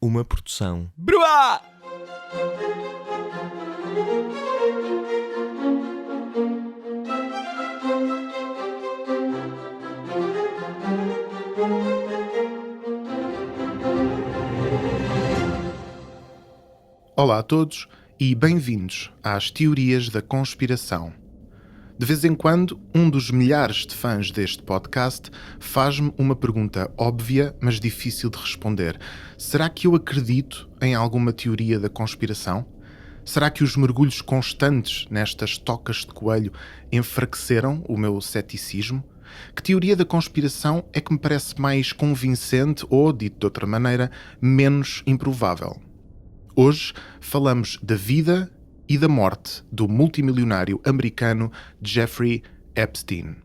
Uma produção. Bruá! Olá a todos e bem-vindos às Teorias da Conspiração. De vez em quando, um dos milhares de fãs deste podcast faz-me uma pergunta óbvia, mas difícil de responder. Será que eu acredito em alguma teoria da conspiração? Será que os mergulhos constantes nestas tocas de coelho enfraqueceram o meu ceticismo? Que teoria da conspiração é que me parece mais convincente ou, dito de outra maneira, menos improvável? Hoje falamos da vida e da morte do multimilionário americano Jeffrey Epstein.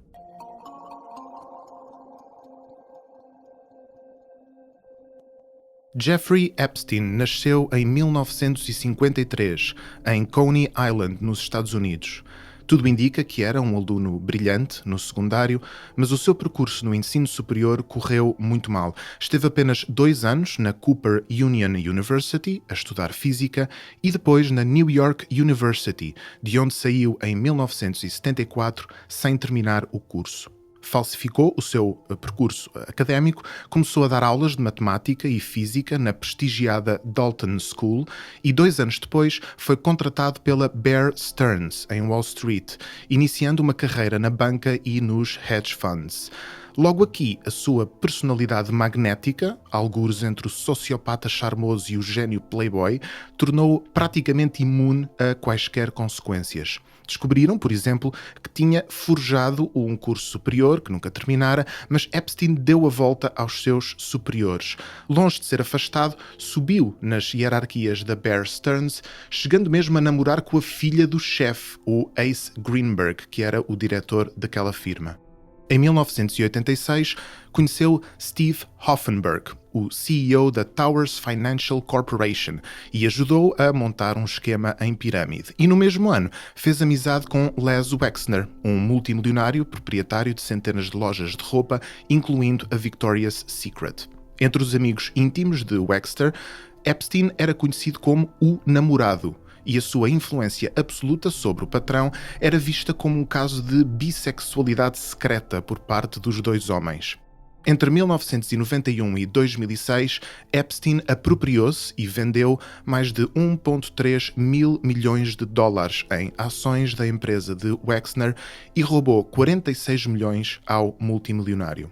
Jeffrey Epstein nasceu em 1953, em Coney Island, nos Estados Unidos. Tudo indica que era um aluno brilhante no secundário, mas o seu percurso no ensino superior correu muito mal. Esteve apenas 2 anos na Cooper Union University, a estudar física, e depois na New York University, de onde saiu em 1974 sem terminar o curso. Falsificou o seu percurso académico, começou a dar aulas de matemática e física na prestigiada Dalton School e 2 anos depois foi contratado pela Bear Stearns, em Wall Street, iniciando uma carreira na banca e nos hedge funds. Logo aqui, a sua personalidade magnética, algures entre o sociopata charmoso e o gênio playboy, tornou-o praticamente imune a quaisquer consequências. Descobriram, por exemplo, que tinha forjado um curso superior, que nunca terminara, mas Epstein deu a volta aos seus superiores. Longe de ser afastado, subiu nas hierarquias da Bear Stearns, chegando mesmo a namorar com a filha do chefe, o Ace Greenberg, que era o diretor daquela firma. Em 1986, conheceu Steve Hoffenberg, o CEO da Towers Financial Corporation, e ajudou a montar um esquema em pirâmide. E no mesmo ano, fez amizade com Les Wexner, um multimilionário proprietário de centenas de lojas de roupa, incluindo a Victoria's Secret. Entre os amigos íntimos de Wexner, Epstein era conhecido como o namorado, e a sua influência absoluta sobre o patrão era vista como um caso de bissexualidade secreta por parte dos dois homens. Entre 1991 e 2006, Epstein apropriou-se e vendeu mais de 1,3 mil milhões de dólares em ações da empresa de Wexner e roubou 46 milhões ao multimilionário.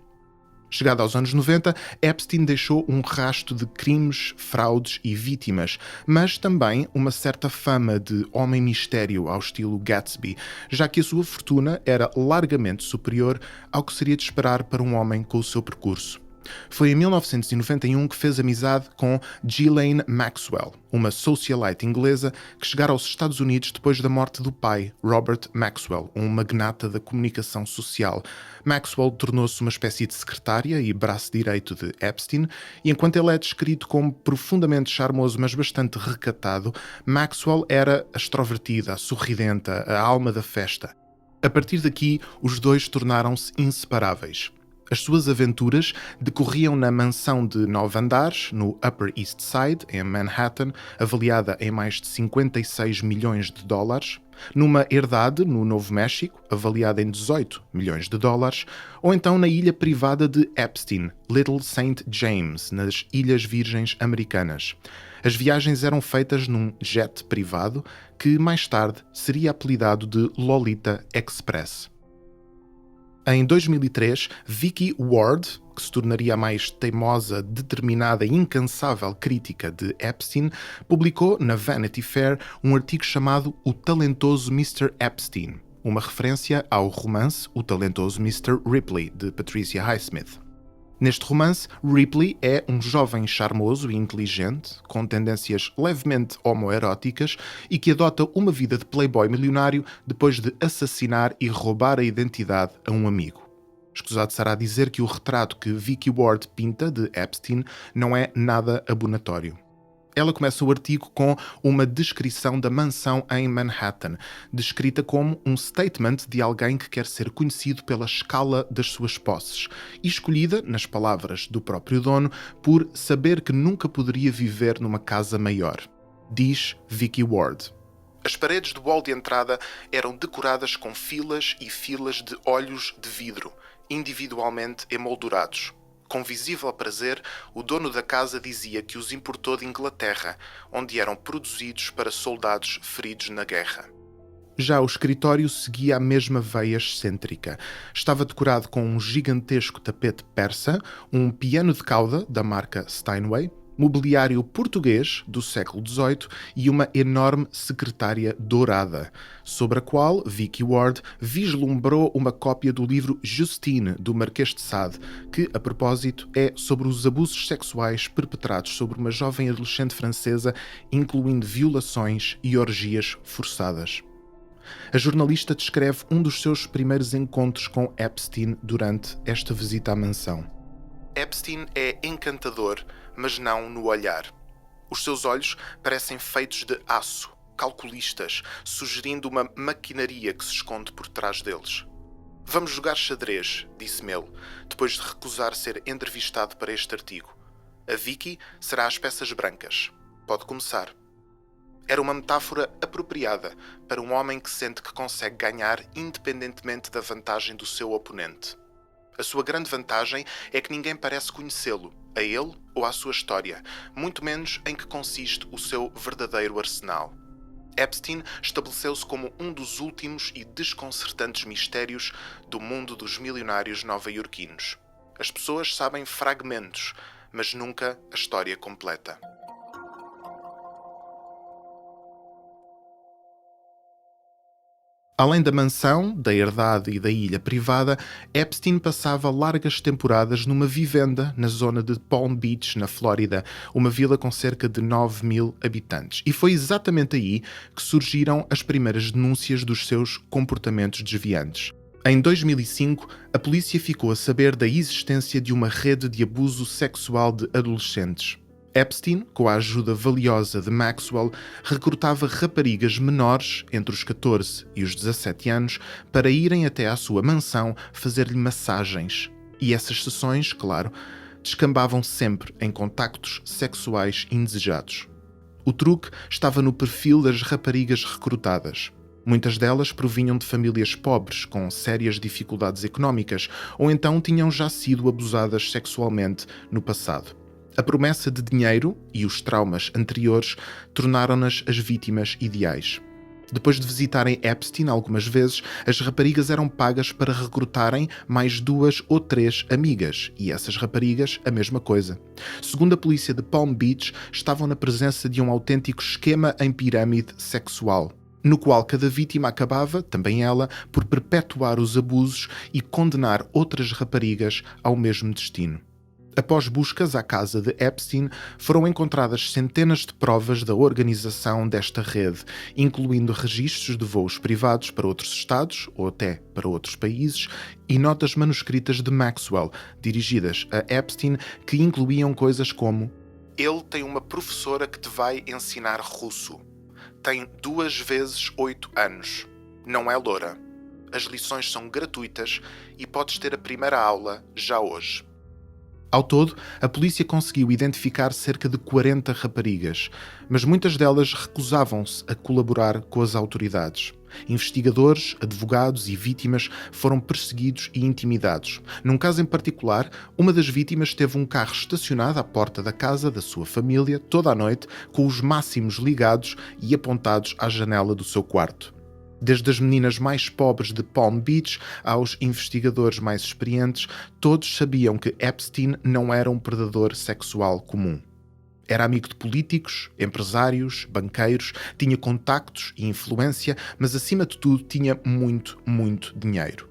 Chegado aos anos 90, Epstein deixou um rasto de crimes, fraudes e vítimas, mas também uma certa fama de homem-mistério ao estilo Gatsby, já que a sua fortuna era largamente superior ao que seria de esperar para um homem com o seu percurso. Foi em 1991 que fez amizade com Ghislaine Maxwell, uma socialite inglesa que chegara aos Estados Unidos depois da morte do pai, Robert Maxwell, um magnata da comunicação social. Maxwell tornou-se uma espécie de secretária e braço direito de Epstein, e enquanto ele é descrito como profundamente charmoso, mas bastante recatado, Maxwell era a extrovertida, a sorridenta, a alma da festa. A partir daqui, os dois tornaram-se inseparáveis. As suas aventuras decorriam na mansão de 9 andares, no Upper East Side, em Manhattan, avaliada em mais de 56 milhões de dólares, numa herdade no Novo México, avaliada em 18 milhões de dólares, ou então na ilha privada de Epstein, Little St. James, nas Ilhas Virgens Americanas. As viagens eram feitas num jet privado que mais tarde seria apelidado de Lolita Express. Em 2003, Vicky Ward, que se tornaria a mais teimosa, determinada e incansável crítica de Epstein, publicou na Vanity Fair um artigo chamado O Talentoso Mr. Epstein, uma referência ao romance O Talentoso Mr. Ripley, de Patricia Highsmith. Neste romance, Ripley é um jovem charmoso e inteligente, com tendências levemente homoeróticas e que adota uma vida de playboy milionário depois de assassinar e roubar a identidade a um amigo. Escusado será dizer que o retrato que Vicky Ward pinta de Epstein não é nada abonatório. Ela começa o artigo com uma descrição da mansão em Manhattan, descrita como um statement de alguém que quer ser conhecido pela escala das suas posses, e escolhida, nas palavras do próprio dono, por saber que nunca poderia viver numa casa maior. Diz Vicky Ward. As paredes do hall de entrada eram decoradas com filas e filas de olhos de vidro, individualmente emoldurados. Com visível prazer, o dono da casa dizia que os importou de Inglaterra, onde eram produzidos para soldados feridos na guerra. Já o escritório seguia a mesma veia excêntrica. Estava decorado com um gigantesco tapete persa, um piano de cauda da marca Steinway, mobiliário português do século XVIII e uma enorme secretária dourada, sobre a qual Vicky Ward vislumbrou uma cópia do livro Justine, do Marquês de Sade, que, a propósito, é sobre os abusos sexuais perpetrados sobre uma jovem adolescente francesa, incluindo violações e orgias forçadas. A jornalista descreve um dos seus primeiros encontros com Epstein durante esta visita à mansão. Epstein é encantador, mas não no olhar. Os seus olhos parecem feitos de aço, calculistas, sugerindo uma maquinaria que se esconde por trás deles. Vamos jogar xadrez, disse-me ele, depois de recusar ser entrevistado para este artigo. A Vicky será às peças brancas. Pode começar. Era uma metáfora apropriada para um homem que sente que consegue ganhar independentemente da vantagem do seu oponente. A sua grande vantagem é que ninguém parece conhecê-lo, a ele ou à sua história, muito menos em que consiste o seu verdadeiro arsenal. Epstein estabeleceu-se como um dos últimos e desconcertantes mistérios do mundo dos milionários nova-iorquinos. As pessoas sabem fragmentos, mas nunca a história completa. Além da mansão, da herdade e da ilha privada, Epstein passava largas temporadas numa vivenda na zona de Palm Beach, na Flórida, uma vila com cerca de 9.000 habitantes. E foi exatamente aí que surgiram as primeiras denúncias dos seus comportamentos desviantes. Em 2005, a polícia ficou a saber da existência de uma rede de abuso sexual de adolescentes. Epstein, com a ajuda valiosa de Maxwell, recrutava raparigas menores, entre os 14 e os 17 anos, para irem até à sua mansão fazer-lhe massagens. E essas sessões, claro, descambavam sempre em contactos sexuais indesejados. O truque estava no perfil das raparigas recrutadas. Muitas delas provinham de famílias pobres, com sérias dificuldades económicas, ou então tinham já sido abusadas sexualmente no passado. A promessa de dinheiro e os traumas anteriores tornaram-nas as vítimas ideais. Depois de visitarem Epstein algumas vezes, as raparigas eram pagas para recrutarem mais 2 ou 3 amigas, e essas raparigas a mesma coisa. Segundo a polícia de Palm Beach, estavam na presença de um autêntico esquema em pirâmide sexual, no qual cada vítima acabava, também ela, por perpetuar os abusos e condenar outras raparigas ao mesmo destino. Após buscas à casa de Epstein, foram encontradas centenas de provas da organização desta rede, incluindo registros de voos privados para outros estados ou até para outros países e notas manuscritas de Maxwell, dirigidas a Epstein, que incluíam coisas como: ele tem uma professora que te vai ensinar russo. Tem 2 vezes 8 anos. Não é loura. As lições são gratuitas e podes ter a primeira aula já hoje. Ao todo, a polícia conseguiu identificar cerca de 40 raparigas, mas muitas delas recusavam-se a colaborar com as autoridades. Investigadores, advogados e vítimas foram perseguidos e intimidados. Num caso em particular, uma das vítimas teve um carro estacionado à porta da casa da sua família toda a noite, com os máximos ligados e apontados à janela do seu quarto. Desde as meninas mais pobres de Palm Beach aos investigadores mais experientes, todos sabiam que Epstein não era um predador sexual comum. Era amigo de políticos, empresários, banqueiros, tinha contactos e influência, mas acima de tudo tinha muito, muito dinheiro.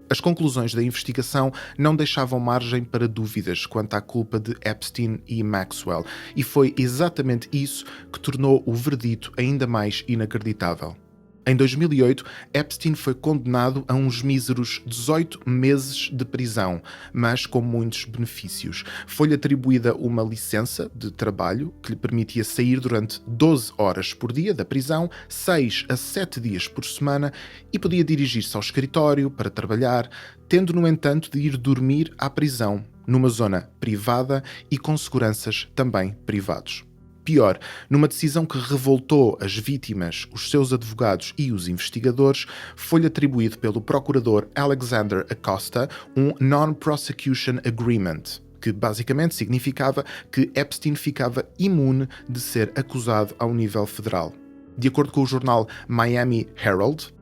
As conclusões da investigação não deixavam margem para dúvidas quanto à culpa de Epstein e Maxwell, e foi exatamente isso que tornou o verdito ainda mais inacreditável. Em 2008, Epstein foi condenado a uns míseros 18 meses de prisão, mas com muitos benefícios. Foi-lhe atribuída uma licença de trabalho que lhe permitia sair durante 12 horas por dia da prisão, 6 a 7 dias por semana, e podia dirigir-se ao escritório para trabalhar, tendo, no entanto, de ir dormir à prisão, numa zona privada e com seguranças também privados. Pior, numa decisão que revoltou as vítimas, os seus advogados e os investigadores, foi-lhe atribuído pelo procurador Alexander Acosta um Non-Prosecution Agreement, que basicamente significava que Epstein ficava imune de ser acusado ao nível federal. De acordo com o jornal Miami Herald,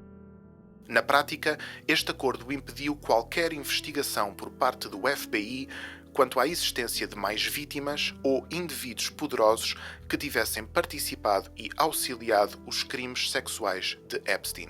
na prática, este acordo impediu qualquer investigação por parte do FBI quanto à existência de mais vítimas ou indivíduos poderosos que tivessem participado e auxiliado os crimes sexuais de Epstein.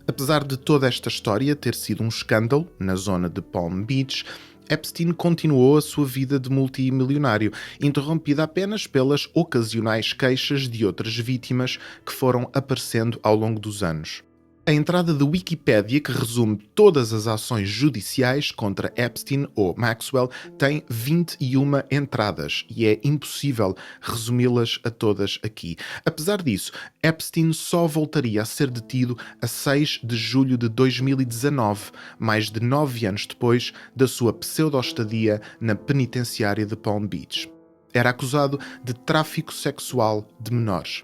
Apesar de toda esta história ter sido um escândalo na zona de Palm Beach, Epstein continuou a sua vida de multimilionário, interrompida apenas pelas ocasionais queixas de outras vítimas que foram aparecendo ao longo dos anos. A entrada da Wikipédia, que resume todas as ações judiciais contra Epstein ou Maxwell, tem 21 entradas e é impossível resumi-las a todas aqui. Apesar disso, Epstein só voltaria a ser detido a 6 de julho de 2019, mais de 9 anos depois da sua pseudo-estadia na penitenciária de Palm Beach. Era acusado de tráfico sexual de menores.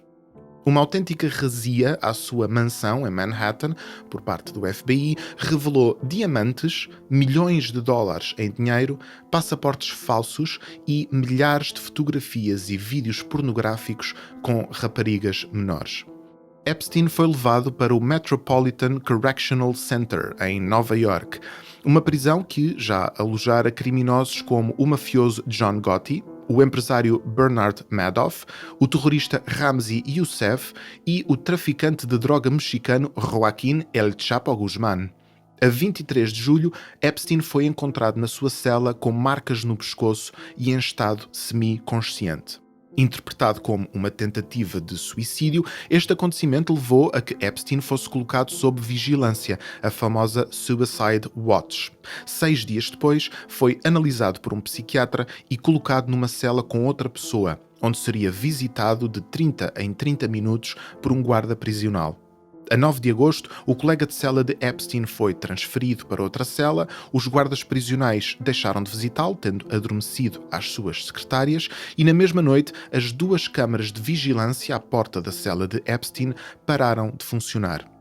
Uma autêntica razia à sua mansão em Manhattan, por parte do FBI, revelou diamantes, milhões de dólares em dinheiro, passaportes falsos e milhares de fotografias e vídeos pornográficos com raparigas menores. Epstein foi levado para o Metropolitan Correctional Center, em Nova York, uma prisão que já alojara criminosos como o mafioso John Gotti, o empresário Bernard Madoff, o terrorista Ramzi Youssef e o traficante de droga mexicano Joaquín El Chapo Guzmán. A 23 de julho, Epstein foi encontrado na sua cela com marcas no pescoço e em estado semi-consciente. Interpretado como uma tentativa de suicídio, este acontecimento levou a que Epstein fosse colocado sob vigilância, a famosa Suicide Watch. 6 dias depois, foi analisado por um psiquiatra e colocado numa cela com outra pessoa, onde seria visitado de 30 em 30 minutos por um guarda prisional. A 9 de agosto, o colega de cela de Epstein foi transferido para outra cela, os guardas prisionais deixaram de visitá-lo, tendo adormecido às suas secretárias, e na mesma noite, as 2 câmaras de vigilância à porta da cela de Epstein pararam de funcionar.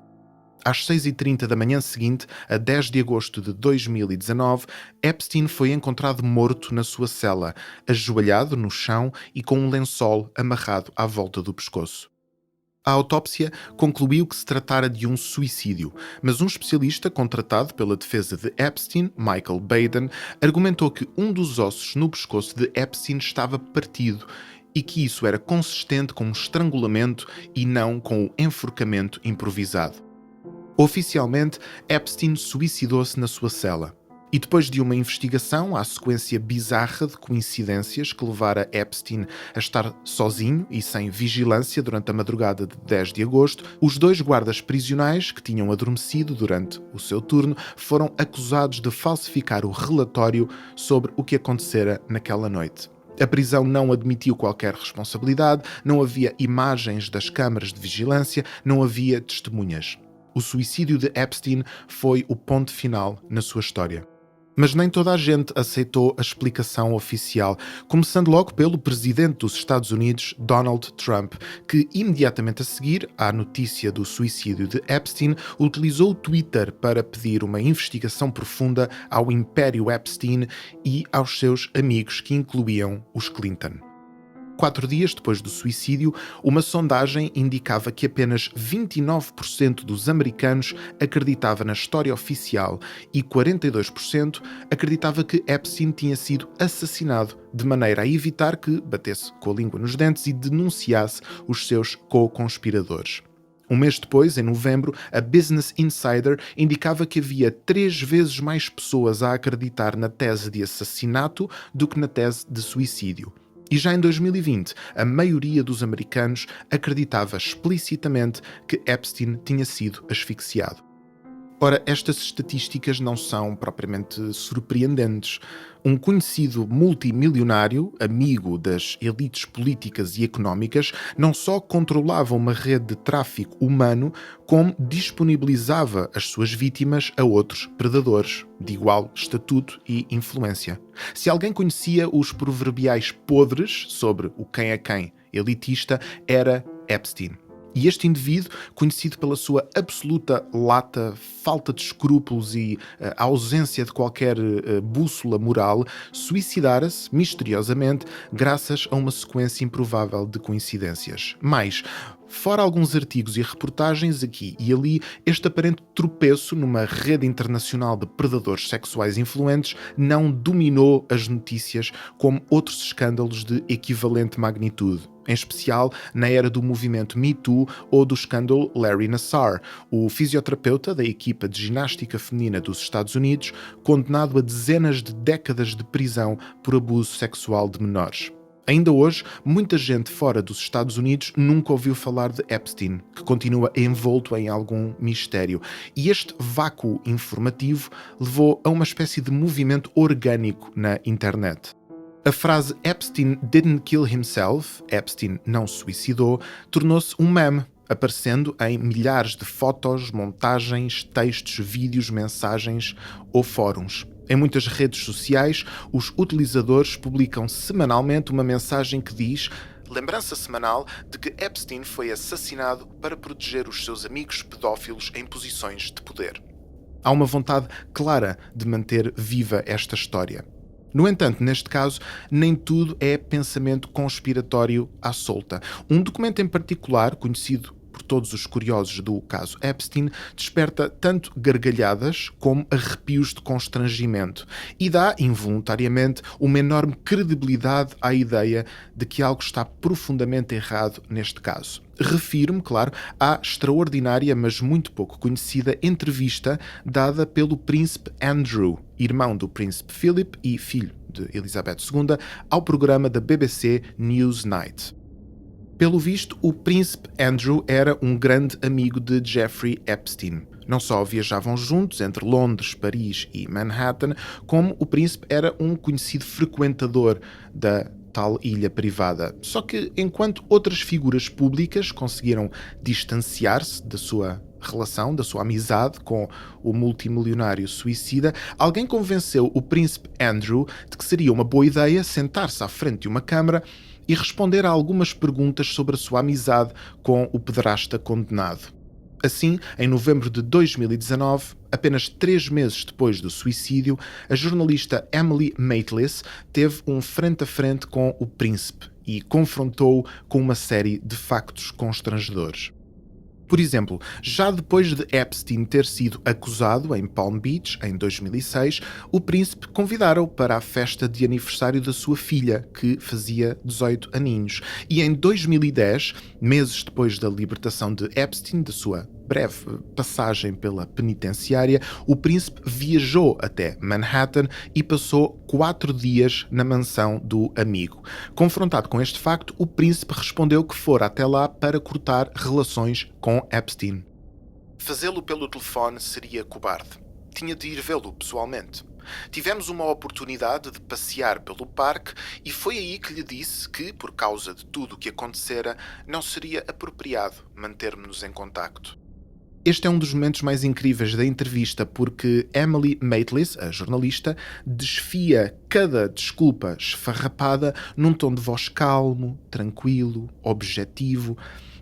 Às 6h30 da manhã seguinte, a 10 de agosto de 2019, Epstein foi encontrado morto na sua cela, ajoelhado no chão e com um lençol amarrado à volta do pescoço. A autópsia concluiu que se tratara de um suicídio, mas um especialista contratado pela defesa de Epstein, Michael Baden, argumentou que um dos ossos no pescoço de Epstein estava partido e que isso era consistente com um estrangulamento e não com o enforcamento improvisado. Oficialmente, Epstein suicidou-se na sua cela. E depois de uma investigação à sequência bizarra de coincidências que levara Epstein a estar sozinho e sem vigilância durante a madrugada de 10 de agosto, os 2 guardas prisionais que tinham adormecido durante o seu turno foram acusados de falsificar o relatório sobre o que acontecera naquela noite. A prisão não admitiu qualquer responsabilidade, não havia imagens das câmaras de vigilância, não havia testemunhas. O suicídio de Epstein foi o ponto final na sua história. Mas nem toda a gente aceitou a explicação oficial, começando logo pelo presidente dos Estados Unidos, Donald Trump, que imediatamente a seguir à notícia do suicídio de Epstein, utilizou o Twitter para pedir uma investigação profunda ao Império Epstein e aos seus amigos, que incluíam os Clinton. 4 dias depois do suicídio, uma sondagem indicava que apenas 29% dos americanos acreditava na história oficial e 42% acreditava que Epstein tinha sido assassinado, de maneira a evitar que batesse com a língua nos dentes e denunciasse os seus co-conspiradores. Um mês depois, em novembro, a Business Insider indicava que havia 3 vezes mais pessoas a acreditar na tese de assassinato do que na tese de suicídio. E já em 2020, a maioria dos americanos acreditava explicitamente que Epstein tinha sido asfixiado. Ora, estas estatísticas não são propriamente surpreendentes. Um conhecido multimilionário, amigo das elites políticas e económicas, não só controlava uma rede de tráfico humano, como disponibilizava as suas vítimas a outros predadores, de igual estatuto e influência. Se alguém conhecia os proverbiais podres sobre o quem é quem elitista, era Epstein. E este indivíduo, conhecido pela sua absoluta lata, falta de escrúpulos e ausência de qualquer bússola moral, suicidara-se misteriosamente graças a uma sequência improvável de coincidências. Mas, fora alguns artigos e reportagens aqui e ali, este aparente tropeço numa rede internacional de predadores sexuais influentes não dominou as notícias como outros escândalos de equivalente magnitude. Em especial na era do movimento Me Too ou do escândalo Larry Nassar, o fisioterapeuta da equipa de ginástica feminina dos Estados Unidos, condenado a dezenas de décadas de prisão por abuso sexual de menores. Ainda hoje, muita gente fora dos Estados Unidos nunca ouviu falar de Epstein, que continua envolto em algum mistério. E este vácuo informativo levou a uma espécie de movimento orgânico na internet. A frase Epstein didn't kill himself, Epstein não se suicidou, tornou-se um meme, aparecendo em milhares de fotos, montagens, textos, vídeos, mensagens ou fóruns. Em muitas redes sociais, os utilizadores publicam semanalmente uma mensagem que diz: lembrança semanal de que Epstein foi assassinado para proteger os seus amigos pedófilos em posições de poder. Há uma vontade clara de manter viva esta história. No entanto, neste caso, nem tudo é pensamento conspiratório à solta. Um documento em particular, conhecido por todos os curiosos do caso Epstein, desperta tanto gargalhadas como arrepios de constrangimento e dá, involuntariamente, uma enorme credibilidade à ideia de que algo está profundamente errado neste caso. Refiro-me, claro, à extraordinária, mas muito pouco conhecida entrevista dada pelo príncipe Andrew, irmão do príncipe Philip e filho de Elizabeth II, ao programa da BBC Newsnight. Pelo visto, o príncipe Andrew era um grande amigo de Jeffrey Epstein. Não só viajavam juntos entre Londres, Paris e Manhattan, como o príncipe era um conhecido frequentador da tal ilha privada. Só que, enquanto outras figuras públicas conseguiram distanciar-se da sua relação, da sua amizade com o multimilionário suicida, alguém convenceu o príncipe Andrew de que seria uma boa ideia sentar-se à frente de uma câmara e responder a algumas perguntas sobre a sua amizade com o pederasta condenado. Assim, em novembro de 2019, apenas 3 meses depois do suicídio, a jornalista Emily Maitlis teve um frente a frente com o príncipe e confrontou-o com uma série de factos constrangedores. Por exemplo, já depois de Epstein ter sido acusado em Palm Beach, em 2006, o príncipe convidara-o para a festa de aniversário da sua filha, que fazia 18 aninhos. E em 2010, meses depois da libertação de Epstein, de sua breve passagem pela penitenciária, o príncipe viajou até Manhattan e passou 4 dias na mansão do amigo. Confrontado com este facto, o príncipe respondeu que fora até lá para cortar relações com Epstein. Fazê-lo pelo telefone seria cobarde. Tinha de ir vê-lo pessoalmente. Tivemos uma oportunidade de passear pelo parque e foi aí que lhe disse que, por causa de tudo o que acontecera, não seria apropriado mantermos-nos em contacto. Este é um dos momentos mais incríveis da entrevista porque Emily Maitlis, a jornalista, desfia cada desculpa esfarrapada num tom de voz calmo, tranquilo, objetivo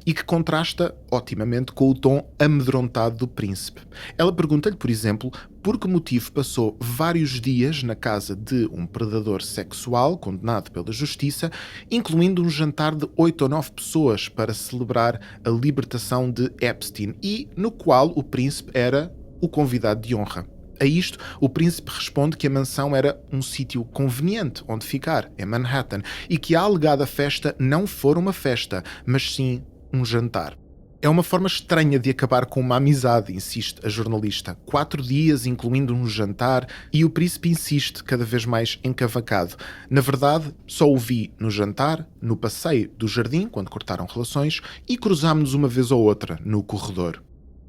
e que contrasta otimamente com o tom amedrontado do príncipe. Ela pergunta-lhe, por exemplo, por que motivo passou vários dias na casa de um predador sexual condenado pela justiça, incluindo um jantar de 8 ou 9 pessoas para celebrar a libertação de Epstein e no qual o príncipe era o convidado de honra. A isto, o príncipe responde que a mansão era um sítio conveniente onde ficar, em Manhattan, e que a alegada festa não fora uma festa, mas sim um jantar. É uma forma estranha de acabar com uma amizade, insiste a jornalista. 4 dias, incluindo um jantar, e o príncipe insiste, cada vez mais encavacado. Na verdade, só o vi no jantar, no passeio do jardim, quando cortaram relações, e cruzámos-nos uma vez ou outra no corredor.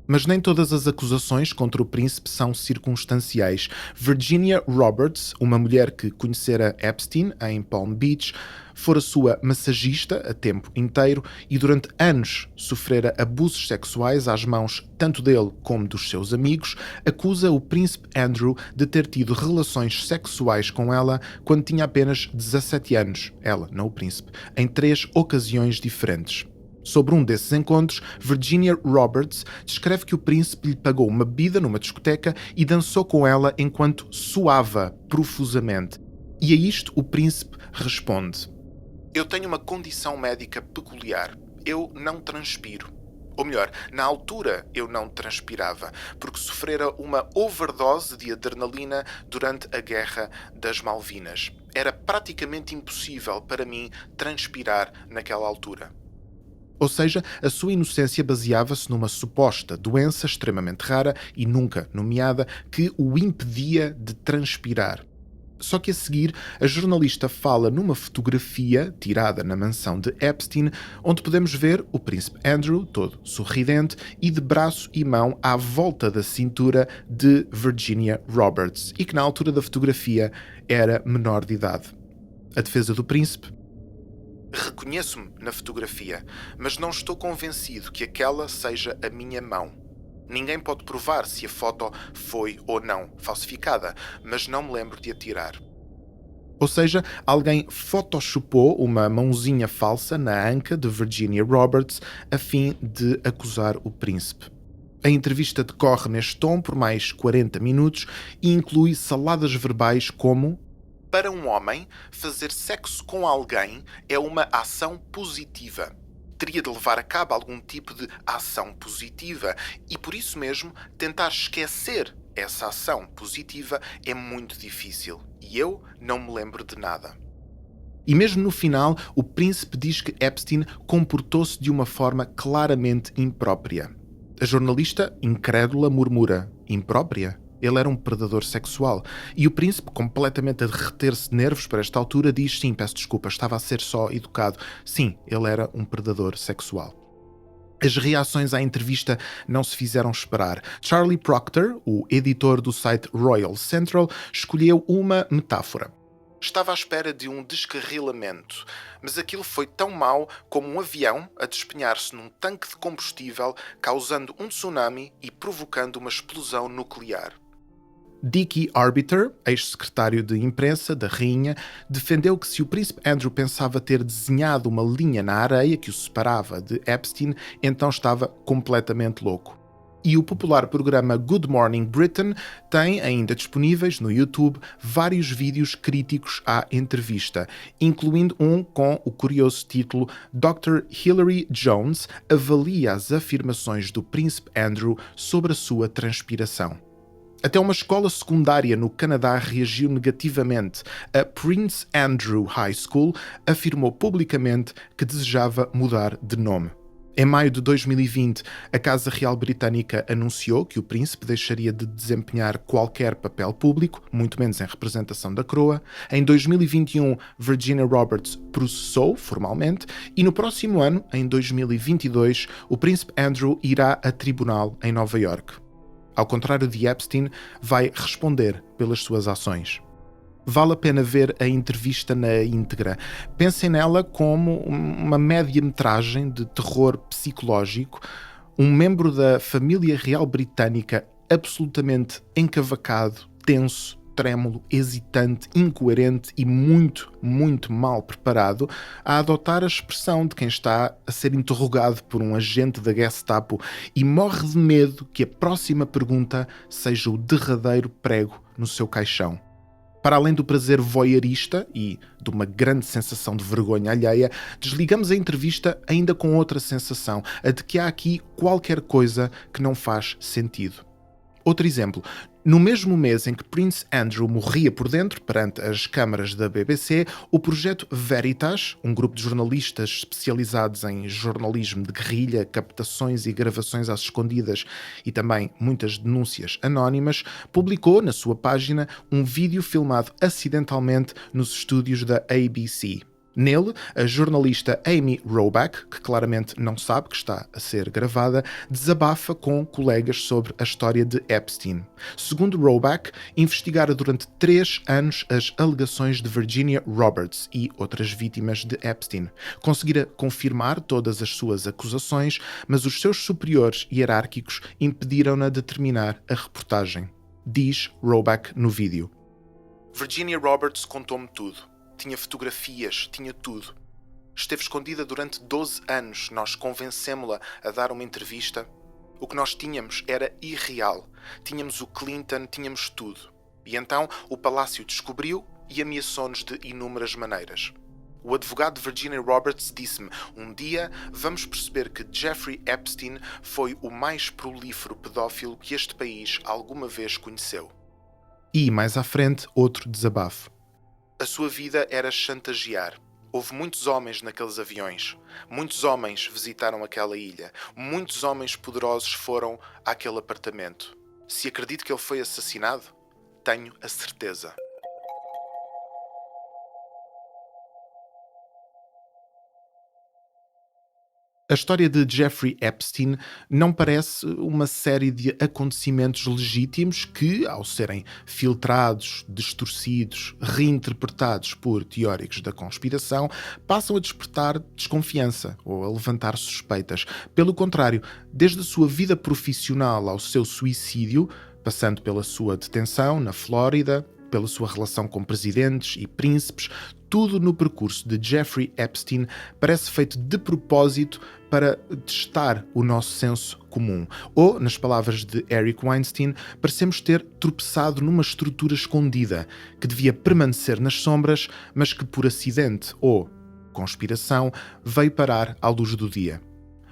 Mas nem todas as acusações contra o príncipe são circunstanciais. Virginia Roberts, uma mulher que conhecera Epstein em Palm Beach, fora sua massagista a tempo inteiro e durante anos sofrera abusos sexuais às mãos tanto dele como dos seus amigos, acusa o príncipe Andrew de ter tido relações sexuais com ela quando tinha apenas 17 anos, ela, não o príncipe, em 3 ocasiões diferentes. Sobre um desses encontros, Virginia Roberts descreve que o príncipe lhe pagou uma bebida numa discoteca e dançou com ela enquanto suava profusamente. E a isto o príncipe responde: "Eu tenho uma condição médica peculiar. Eu não transpiro. Ou melhor, na altura eu não transpirava, porque sofrera uma overdose de adrenalina durante a Guerra das Malvinas. Era praticamente impossível para mim transpirar naquela altura." Ou seja, a sua inocência baseava-se numa suposta doença extremamente rara e nunca nomeada que o impedia de transpirar. Só que a seguir, a jornalista fala numa fotografia tirada na mansão de Epstein, onde podemos ver o príncipe Andrew, todo sorridente, e de braço e mão à volta da cintura de Virginia Roberts, e que na altura da fotografia era menor de idade. A defesa do príncipe: "Reconheço-me na fotografia, mas não estou convencido que aquela seja a minha mão. Ninguém pode provar se a foto foi ou não falsificada, mas não me lembro de a tirar." Ou seja, alguém photoshopou uma mãozinha falsa na anca de Virginia Roberts a fim de acusar o príncipe. A entrevista decorre neste tom por mais 40 minutos e inclui saladas verbais como: "Para um homem, fazer sexo com alguém é uma ação positiva. Teria de levar a cabo algum tipo de ação positiva e, por isso mesmo, tentar esquecer essa ação positiva é muito difícil. E eu não me lembro de nada." E mesmo no final, o príncipe diz que Epstein comportou-se de uma forma claramente imprópria. A jornalista, incrédula, murmura: "Imprópria? Ele era um predador sexual." E o príncipe, completamente a derreter-se de nervos para esta altura, diz: "Sim, peço desculpa, estava a ser só educado. Sim, ele era um predador sexual." As reações à entrevista não se fizeram esperar. Charlie Proctor, o editor do site Royal Central, escolheu uma metáfora. "Estava à espera de um descarrilamento, mas aquilo foi tão mau como um avião a despenhar-se num tanque de combustível, causando um tsunami e provocando uma explosão nuclear." Dickie Arbiter, ex-secretário de imprensa da rainha, defendeu que se o príncipe Andrew pensava ter desenhado uma linha na areia que o separava de Epstein, então estava completamente louco. E o popular programa Good Morning Britain tem ainda disponíveis no YouTube vários vídeos críticos à entrevista, incluindo um com o curioso título "Dr. Hilary Jones avalia as afirmações do príncipe Andrew sobre a sua transpiração." Até uma escola secundária no Canadá reagiu negativamente. A Prince Andrew High School afirmou publicamente que desejava mudar de nome. Em maio de 2020, a Casa Real Britânica anunciou que o príncipe deixaria de desempenhar qualquer papel público, muito menos em representação da coroa. Em 2021, Virginia Roberts processou formalmente e no próximo ano, em 2022, o príncipe Andrew irá a tribunal em Nova York. Ao contrário de Epstein, vai responder pelas suas ações. Vale a pena ver a entrevista na íntegra. Pensem nela como uma média-metragem de terror psicológico. Um membro da família real britânica absolutamente encavacado, tenso, trêmulo, hesitante, incoerente e muito, muito mal preparado a adotar a expressão de quem está a ser interrogado por um agente da Gestapo e morre de medo que a próxima pergunta seja o derradeiro prego no seu caixão. Para além do prazer voyeurista e de uma grande sensação de vergonha alheia, desligamos a entrevista ainda com outra sensação, a de que há aqui qualquer coisa que não faz sentido. Outro exemplo. No mesmo mês em que Prince Andrew morria por dentro, perante as câmaras da BBC, o projeto Veritas, um grupo de jornalistas especializados em jornalismo de guerrilha, captações e gravações às escondidas e também muitas denúncias anónimas, publicou na sua página um vídeo filmado acidentalmente nos estúdios da ABC. Nele, a jornalista Amy Robach, que claramente não sabe que está a ser gravada, desabafa com colegas sobre a história de Epstein. Segundo Robach, investigara durante 3 anos as alegações de Virginia Roberts e outras vítimas de Epstein. Conseguira confirmar todas as suas acusações, mas os seus superiores hierárquicos impediram-na de terminar a reportagem. Diz Robach no vídeo: Virginia Roberts contou-me tudo. Tinha fotografias, tinha tudo. Esteve escondida durante 12 anos. Nós convencemos-la a dar uma entrevista. O que nós tínhamos era irreal. Tínhamos o Clinton, tínhamos tudo. E então o Palácio descobriu e ameaçou-nos de inúmeras maneiras. O advogado de Virginia Roberts disse-me: um dia vamos perceber que Jeffrey Epstein foi o mais prolífero pedófilo que este país alguma vez conheceu. E, mais à frente, outro desabafo. A sua vida era chantagear. Houve muitos homens naqueles aviões. Muitos homens visitaram aquela ilha. Muitos homens poderosos foram àquele apartamento. Se acredito que ele foi assassinado, tenho a certeza. A história de Jeffrey Epstein não parece uma série de acontecimentos legítimos que, ao serem filtrados, distorcidos, reinterpretados por teóricos da conspiração, passam a despertar desconfiança ou a levantar suspeitas. Pelo contrário, desde a sua vida profissional ao seu suicídio, passando pela sua detenção na Flórida, pela sua relação com presidentes e príncipes, tudo no percurso de Jeffrey Epstein parece feito de propósito para testar o nosso senso comum. Ou, nas palavras de Eric Weinstein, parecemos ter tropeçado numa estrutura escondida que devia permanecer nas sombras, mas que por acidente ou conspiração veio parar à luz do dia.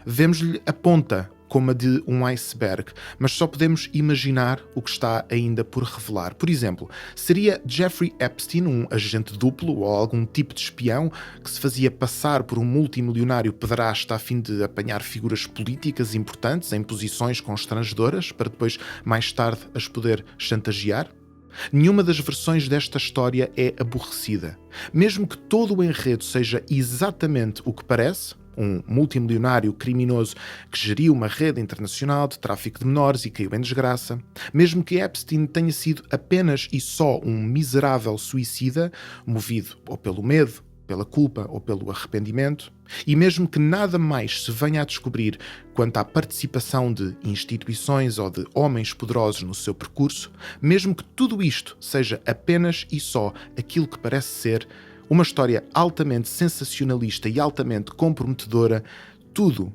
Vemos-lhe a ponta como a de um iceberg, mas só podemos imaginar o que está ainda por revelar. Por exemplo, seria Jeffrey Epstein um agente duplo ou algum tipo de espião que se fazia passar por um multimilionário pederasta a fim de apanhar figuras políticas importantes em posições constrangedoras para depois, mais tarde, as poder chantagear? Nenhuma das versões desta história é aborrecida. Mesmo que todo o enredo seja exatamente o que parece, um multimilionário criminoso que geriu uma rede internacional de tráfico de menores e caiu em desgraça, mesmo que Epstein tenha sido apenas e só um miserável suicida, movido ou pelo medo, pela culpa ou pelo arrependimento, e mesmo que nada mais se venha a descobrir quanto à participação de instituições ou de homens poderosos no seu percurso, mesmo que tudo isto seja apenas e só aquilo que parece ser, uma história altamente sensacionalista e altamente comprometedora, tudo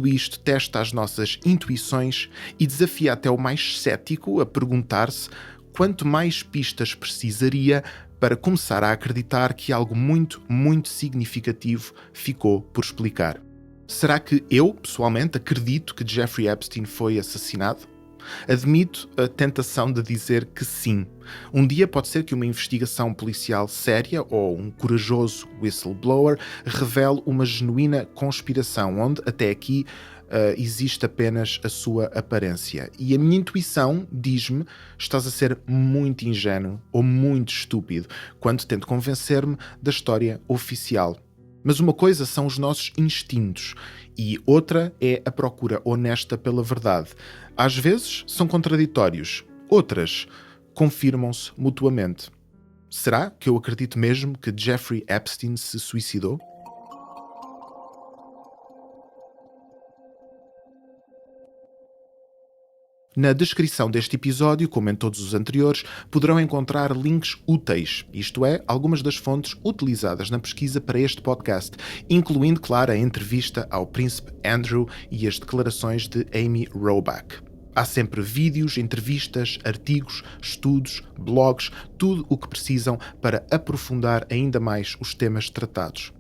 isto testa as nossas intuições e desafia até o mais cético a perguntar-se quanto mais pistas precisaria para começar a acreditar que algo muito, muito significativo ficou por explicar. Será que eu, pessoalmente, acredito que Jeffrey Epstein foi assassinado? Admito a tentação de dizer que sim. Um dia pode ser que uma investigação policial séria ou um corajoso whistleblower revele uma genuína conspiração, onde até aqui existe apenas a sua aparência. E a minha intuição diz-me: estás a ser muito ingênuo ou muito estúpido quando tento convencer-me da história oficial. Mas uma coisa são os nossos instintos e outra é a procura honesta pela verdade. Às vezes são contraditórios, outras confirmam-se mutuamente. Será que eu acredito mesmo que Jeffrey Epstein se suicidou? Na descrição deste episódio, como em todos os anteriores, poderão encontrar links úteis, isto é, algumas das fontes utilizadas na pesquisa para este podcast, incluindo, claro, a entrevista ao príncipe Andrew e as declarações de Amy Robach. Há sempre vídeos, entrevistas, artigos, estudos, blogs, tudo o que precisam para aprofundar ainda mais os temas tratados.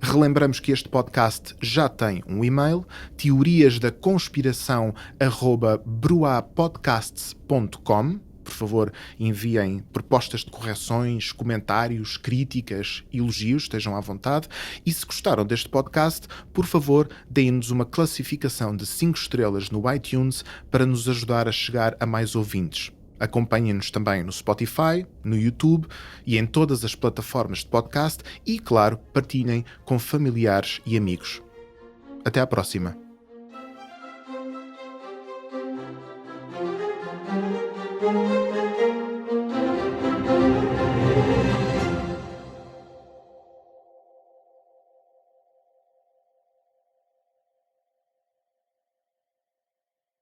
Relembramos que este podcast já tem um e-mail, teoriasdaconspiração@bruapodcasts.com, Por favor, enviem propostas de correções, comentários, críticas, elogios, estejam à vontade. E se gostaram deste podcast, por favor, deem-nos uma classificação de 5 estrelas no iTunes para nos ajudar a chegar a mais ouvintes. Acompanhem-nos também no Spotify, no YouTube e em todas as plataformas de podcast e, claro, partilhem com familiares e amigos. Até à próxima. Thank you.